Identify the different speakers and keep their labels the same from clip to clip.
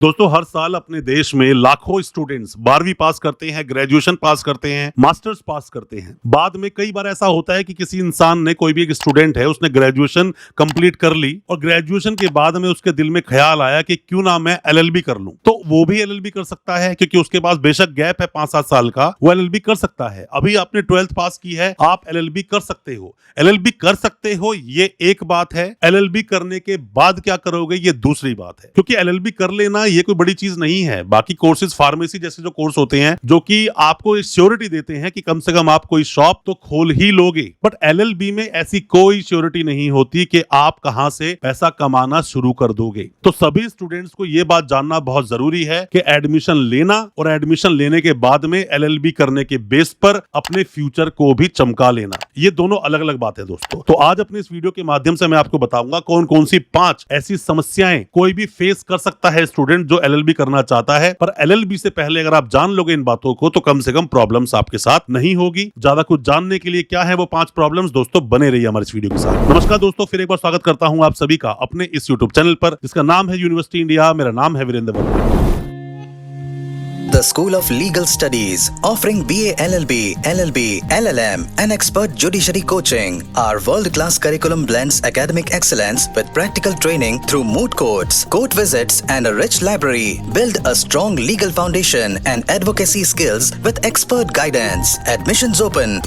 Speaker 1: दोस्तों हर साल अपने देश में लाखों स्टूडेंट्स 12वीं पास करते हैं, ग्रेजुएशन पास करते हैं, मास्टर्स पास करते हैं। बाद में कई बार ऐसा होता है कि किसी इंसान ने, कोई भी एक स्टूडेंट है, उसने ग्रेजुएशन कंप्लीट कर ली और ग्रेजुएशन के बाद में उसके दिल में ख्याल आया कि क्यों ना मैं एलएलबी कर लूं। तो वो भी एलएलबी कर सकता है क्योंकि उसके पास बेशक गैप है 5-7 साल का, वो एलएलबी कर सकता है। अभी आपने 12th पास की है, आप एलएलबी कर सकते हो। एलएलबी कर सकते हो ये एक बात है, एलएलबी करने के बाद क्या करोगे ये दूसरी बात है। क्योंकि एलएलबी कर लेना ये कोई बड़ी चीज नहीं है। बाकी कोर्सेज, फार्मेसी जैसे जो कोर्स होते हैं जो कि आपको श्योरिटी देते हैं कि कम से कम आप कोई शॉप तो खोल ही लोगे, बट एलएलबी में ऐसी कोई श्योरिटी नहीं होती कि आप कहां से पैसा कमाना शुरू कर दोगे। तो सभी स्टूडेंट्स को यह बात जानना बहुत जरूरी है कि एडमिशन लेना और एडमिशन लेने के बाद में एलएलबी करने के बेस पर अपने फ्यूचर को भी चमका लेना, ये दोनों अलग अलग बात है दोस्तों। तो आज अपने इस वीडियो के माध्यम से मैं आपको बताऊंगा कौन कौन सी 5 ऐसी समस्याएं कोई भी फेस कर सकता है स्टूडेंट जो एलएलबी करना चाहता है। पर एलएलबी से पहले अगर आप जान लोगे इन बातों को तो कम से कम प्रॉब्लम्स आपके साथ नहीं होगी। ज्यादा कुछ जानने के लिए क्या है वो 5 प्रॉब्लम्स, दोस्तों बने रहिए हमारे इस वीडियो के साथ। नमस्कार दोस्तों, फिर एक बार स्वागत करता हूं आप सभी का अपने इस यूट्यूब चैनल पर जिसका नाम है यूनिवर्सिटी इंडिया। मेरा नाम है Virendra Verma.
Speaker 2: The School of Legal Studies, offering BA LLB, LLB, LLM, and expert judiciary coaching. Our world-class curriculum blends academic excellence with practical training through moot courts, court visits, and a rich library. Build a strong legal foundation and advocacy skills with expert guidance. Admissions open.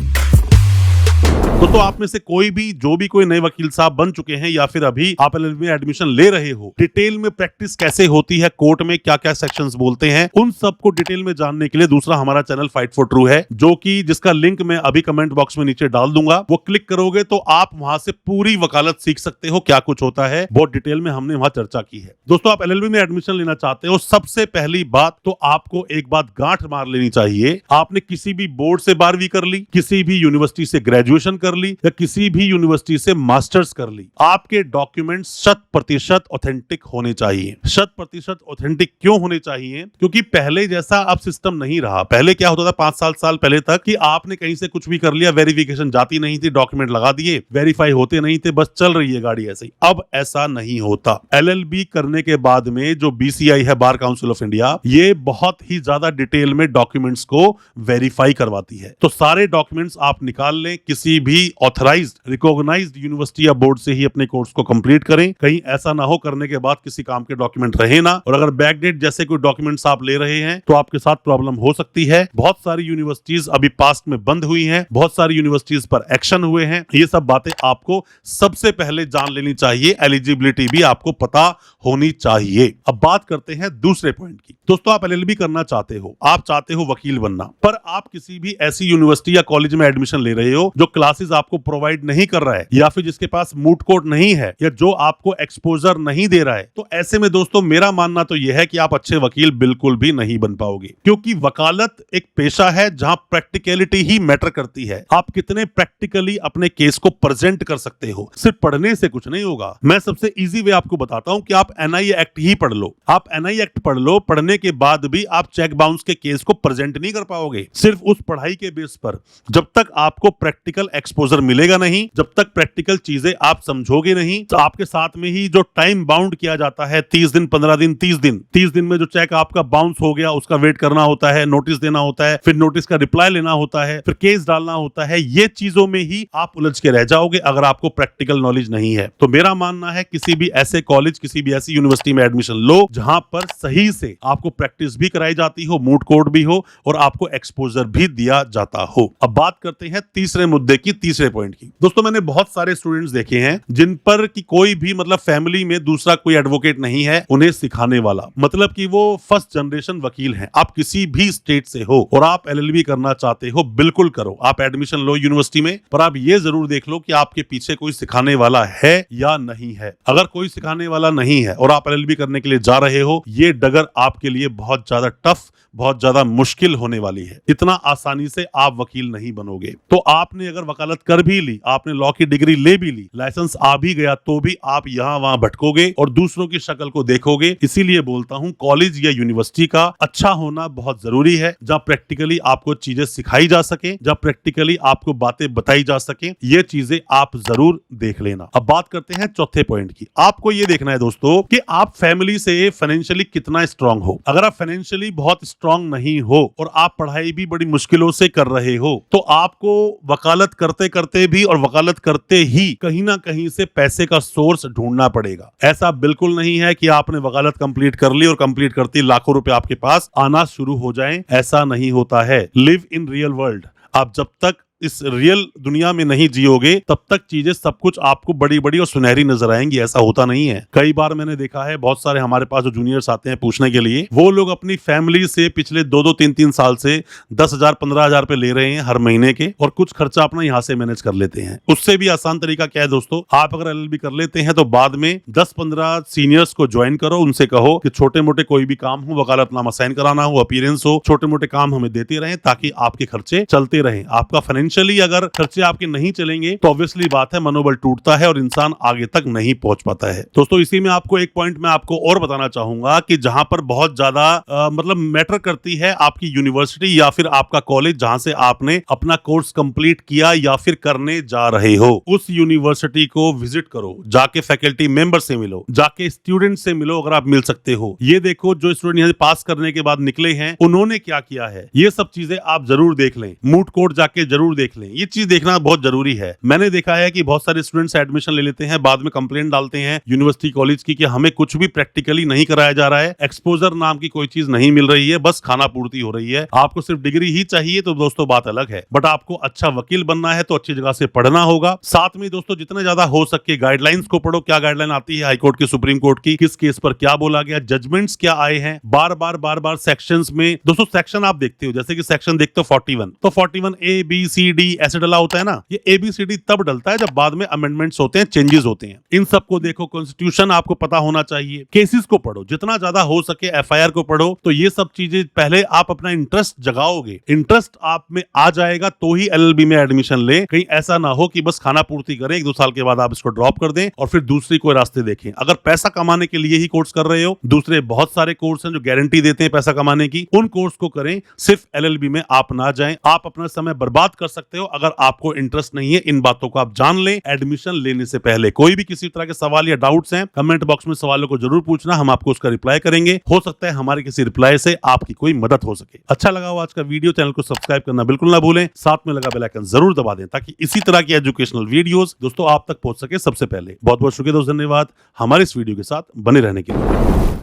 Speaker 1: तो आप में से कोई भी, जो भी कोई नए वकील साहब बन चुके हैं या फिर अभी आप एलएलबी में एडमिशन ले रहे हो, डिटेल में प्रैक्टिस कैसे होती है, कोर्ट में क्या क्या सेक्शंस बोलते हैं, उन सब को डिटेल में जानने के लिए दूसरा हमारा चैनल फाइट फॉर ट्रू है, जो कि जिसका लिंक मैं अभी कमेंट बॉक्स में नीचे डाल दूंगा। वो क्लिक करोगे तो आप वहां से पूरी वकालत सीख सकते हो, क्या कुछ होता है बहुत डिटेल में हमने वहां चर्चा की है। दोस्तों आप एलएलबी में एडमिशन लेना चाहते हो, सबसे पहली बात तो आपको एक बात गांठ मार लेनी चाहिए। आपने किसी भी बोर्ड से 12वीं कर ली, किसी भी यूनिवर्सिटी से ग्रेजुएशन कर ली या किसी भी यूनिवर्सिटी से मास्टर्स कर ली, आपके डॉक्यूमेंट 100% ऑथेंटिक होने चाहिए। 100% ऑथेंटिक क्यों होने चाहिए? क्योंकि पहले जैसा अब सिस्टम नहीं रहा। पहले क्या होता था 5-7 साल पहले तक कि आपने कहीं से कुछ भी कर लिया, वेरिफिकेशन जाती नहीं थी, डॉक्यूमेंट लगा दिए, वेरीफाई होते नहीं थे, बस चल रही है गाड़ी ऐसे ही। अब ऐसा नहीं होता। एलएलबी करने के बाद में जो बीसीआई है, बार काउंसिल ऑफ इंडिया, ये बहुत ही ज्यादा डिटेल में डॉक्यूमेंट्स को वेरीफाई करवाती है। तो सारे डॉक्यूमेंट्स आप निकाल लें, किसी भी ऑथराइज्ड रिकॉग्नाइज्ड यूनिवर्सिटी या बोर्ड से ही अपने कोर्स को कंप्लीट करें। कहीं ऐसा ना हो करने के बाद किसी काम के डॉक्यूमेंट रहे ना, और अगर बैकडेट जैसे कोई डॉक्यूमेंट्स आप ले रहे हैं तो आपके साथ प्रॉब्लम हो सकती है। बहुत सारी यूनिवर्सिटीज अभी पास्ट में बंद हुई हैं, बहुत सारी यूनिवर्सिटीज पर एक्शन हुए हैं। ये सब बातें आपको सबसे पहले जान लेनी चाहिए, एलिजिबिलिटी भी आपको पता होनी चाहिए। अब बात करते हैं दूसरे पॉइंट की। दोस्तों आप एलएलबी करना चाहते हो, आप चाहते हो वकील बनना, पर आप किसी भी ऐसी यूनिवर्सिटी या कॉलेज में एडमिशन ले रहे हो जो क्लासेस आपको प्रोवाइड नहीं कर रहा है, या फिर जिसके पास मूट कोर्ट नहीं है, या जो आपको एक्सपोजर नहीं दे रहा है, तो ऐसे में दोस्तों मेरा मानना तो यह है कि आप अच्छे वकील बिल्कुल भी नहीं बन पाओगे। क्योंकि वकालत एक पेशा है जहां प्रैक्टिकलिटी ही मैटर करती है। आप कितने प्रैक्टिकली अपने केस को प्रेजेंट कर सकते हो, सिर्फ पढ़ने से कुछ नहीं होगा। मैं सबसे इजी वे आपको बताता हूं कि आप एनआई एक्ट ही पढ़ लो। आप एनआई एक्ट पढ़ लो, पढ़ने के बाद भी आप चेक बाउंस के केस को प्रेजेंट नहीं कर पाओगे सिर्फ उस पढ़ाई के बेस पर। जब तक आपको प्रैक्टिकल एक्सपोजर मिलेगा नहीं, जब तक प्रैक्टिकल चीजें आप समझोगे नहीं, तो आपके साथ में ही जो टाइम बाउंड किया जाता है 30 दिन, 15 दिन, 30 दिन में जो चेक आपका बाउंस हो गया उसका वेट करना होता है, नोटिस देना होता है, फिर नोटिस का रिप्लाई लेना होता है, फिर केस डालना होता है। ये चीजों में ही आप उलझ के रह जाओगे अगर आपको प्रैक्टिकल नॉलेज नहीं है। तो मेरा मानना है किसी भी ऐसे कॉलेज, किसी भी ऐसी यूनिवर्सिटी में एडमिशन लो जहां पर सही से आपको प्रैक्टिस भी कराई जाती हो, मूट कोर्ट भी हो और आपको एक्सपोजर भी दिया जाता हो। अब बात करते हैं तीसरे मुद्दे की, तीसरे पॉइंट की। दोस्तों मैंने बहुत सारे स्टूडेंट्स देखे हैं जिन पर कि कोई भी मतलब फैमिली में दूसरा कोई एडवोकेट नहीं है उन्हें सिखाने वाला, मतलब कि वो फर्स्ट जनरेशन वकील हैं। आप किसी भी स्टेट से हो और आप एलएलबी करना चाहते हो, बिल्कुल करो। आप एडमिशन लो यूनिवर्सिटी में, पर आप ये जरूर देख लो कि आपके पीछे कोई सिखाने वाला है या नहीं है। अगर कोई सिखाने वाला नहीं है और आप एलएलबी करने के लिए जा रहे हो, ये डगर आपके लिए बहुत ज्यादा टफ, बहुत ज्यादा मुश्किल होने वाली है। इतना आसानी से आप वकील नहीं बनोगे। तो आपने अगर वकालत वकालत कर भी ली, आपने लॉ की डिग्री ले भी ली, लाइसेंस आ भी गया, तो भी आप यहाँ वहां भटकोगे और दूसरों की शक्ल को देखोगे। इसीलिए बोलता हूँ कॉलेज या यूनिवर्सिटी का अच्छा होना बहुत जरूरी है, जहाँ प्रैक्टिकली आपको चीजें सिखाई जा सके, जहाँ प्रैक्टिकली आपको बातें बताई जा सके। ये चीजें आप जरूर देख लेना। अब बात करते हैं चौथे पॉइंट की। आपको ये देखना है दोस्तों कि आप फैमिली से फाइनेंशियली कितना स्ट्रांग हो। अगर आप फाइनेंशियली बहुत स्ट्रांग नहीं हो और आप पढ़ाई भी बड़ी मुश्किलों से कर रहे हो, तो आपको वकालत करते करते भी और वकालत करते ही कहीं ना कहीं से पैसे का सोर्स ढूंढना पड़ेगा। ऐसा बिल्कुल नहीं है कि आपने वकालत कंप्लीट कर ली और कंप्लीट करते ही लाखों रुपए आपके पास आना शुरू हो जाएं। ऐसा नहीं होता है। Live in real world. आप जब तक इस रियल दुनिया में नहीं जियोगे तब तक चीजें सब कुछ आपको बड़ी बड़ी और सुनहरी नजर आएंगी। ऐसा होता नहीं है। कई बार मैंने देखा है, बहुत सारे हमारे पास जो जूनियर्स आते हैं पूछने के लिए, वो लोग अपनी फैमिली से पिछले 2-2, 3-3 साल से 10,000, 15,000 रुपए ले रहे हैं हर महीने के, और कुछ खर्चा अपना यहाँ से मैनेज कर लेते हैं। उससे भी आसान तरीका क्या है दोस्तों, आप अगर LLB कर लेते हैं तो बाद में 10-15 सीनियर्स को ज्वाइन करो, उनसे कहो कि छोटे मोटे कोई भी काम हो, वकालतनामा साइन कराना हो, अपीयरेंस हो, छोटे मोटे काम हमें देते रहें ताकि आपके खर्चे चलते रहें। आपका फाइनेंशियली अगर खर्चे आपके नहीं चलेंगे तो ऑब्वियसली बात है मनोबल टूटता है और इंसान आगे तक नहीं पहुंच पाता है। दोस्तों इसी में आपको एक पॉइंट मैं आपको और बताना चाहूंगा कि जहां पर बहुत ज्यादा मतलब मैटर करती है आपकी यूनिवर्सिटी या फिर आपका कॉलेज जहां से आपने अपना कोर्स कंप्लीट किया या फिर करने जा रहे हो, उस यूनिवर्सिटी को विजिट करो, जाके फैकल्टी मेंबर से मिलो, जाके स्टूडेंट से मिलो अगर आप मिल सकते हो। ये देखो जो स्टूडेंट यहाँ से पास करने के बाद निकले हैं उन्होंने क्या किया है, ये सब चीजें आप जरूर देख लें। मूट कोर्ट जाके जरूर देख लें। ये चीज देखना बहुत जरूरी है। मैंने देखा है कि बहुत सारे स्टूडेंट्स एडमिशन ले लेते हैं, बाद में कंप्लेंट डालते हैं यूनिवर्सिटी कॉलेज की कि हमें कुछ भी प्रैक्टिकली नहीं कराया जा रहा है, एक्सपोजर नाम की कोई चीज नहीं मिल रही है, बस खाना पूर्ति हो रही है। आपको सिर्फ डिग्री ही चाहिए तो दोस्तों बात अलग है, बट आपको अच्छा वकील बनना है तो अच्छी जगह से पढ़ना होगा। साथ में दोस्तों जितना ज्यादा हो सके गाइडलाइंस को पढ़ो। क्या गाइडलाइन आती है हाईकोर्ट की, सुप्रीम कोर्ट की, किस केस पर क्या बोला गया, जजमेंट्स क्या आए हैं, बार बार सेक्शंस में। दोस्तों सेक्शन आप देखते हो, जैसे कि सेक्शन देखते हो 41, तो 41 ABCD ऐसे डला होता है ना। ये ABCD तब डलता है जब बाद में अमेंडमेंट्स होते हैं, चेंजेस होते हैं। इन सबको देखो, कॉन्स्टिट्यूशन आपको पता होना चाहिए, केसेस को पढ़ो, जितना ज्यादा हो सके FIR को पढ़ो। तो ये सब चीजें पहले आप अपना इंटरेस्ट जगाओगे, इंटरेस्ट आप में आ जाएगा तो ही LLB में एडमिशन ले। कहीं ऐसा ना हो कि बस खाना पूर्ति करें, 1-2 साल के बाद आप इसको ड्रॉप कर दें और फिर दूसरी कोई रास्ते देखें। अगर पैसा कमाने के लिए ही कोर्स कर रहे हो, दूसरे बहुत सारे कोर्स हैं जो गारंटी देते हैं पैसा कमाने की, उन कोर्स को करें। सिर्फ LLB में आप ना जाएं। आप अपना समय बर्बाद कर सकते हो अगर आपको इंटरेस्ट नहीं है। इन बातों को आप जान लें एडमिशन लेने से पहले। कोई भी किसी तरह के सवाल या डाउट्स हैं, कमेंट बॉक्स में सवालों को जरूर पूछना, हम आपको उसका रिप्लाई करेंगे। हो सकता है हमारे किसी रिप्लाई से आपकी कोई मदद हो सके। अच्छा लगा हो आज का वीडियो, चैनल को सब्सक्राइब करना बिल्कुल ना भूलें, साथ में लगा बेल आइकन जरूर दबा दें ताकि इसी तरह की एजुकेशनल वीडियोस दोस्तों आप तक पहुंच सके सबसे पहले। बहुत बहुत शुक्रिया दोस्तों, धन्यवाद हमारे इस वीडियो के साथ बने रहने के लिए।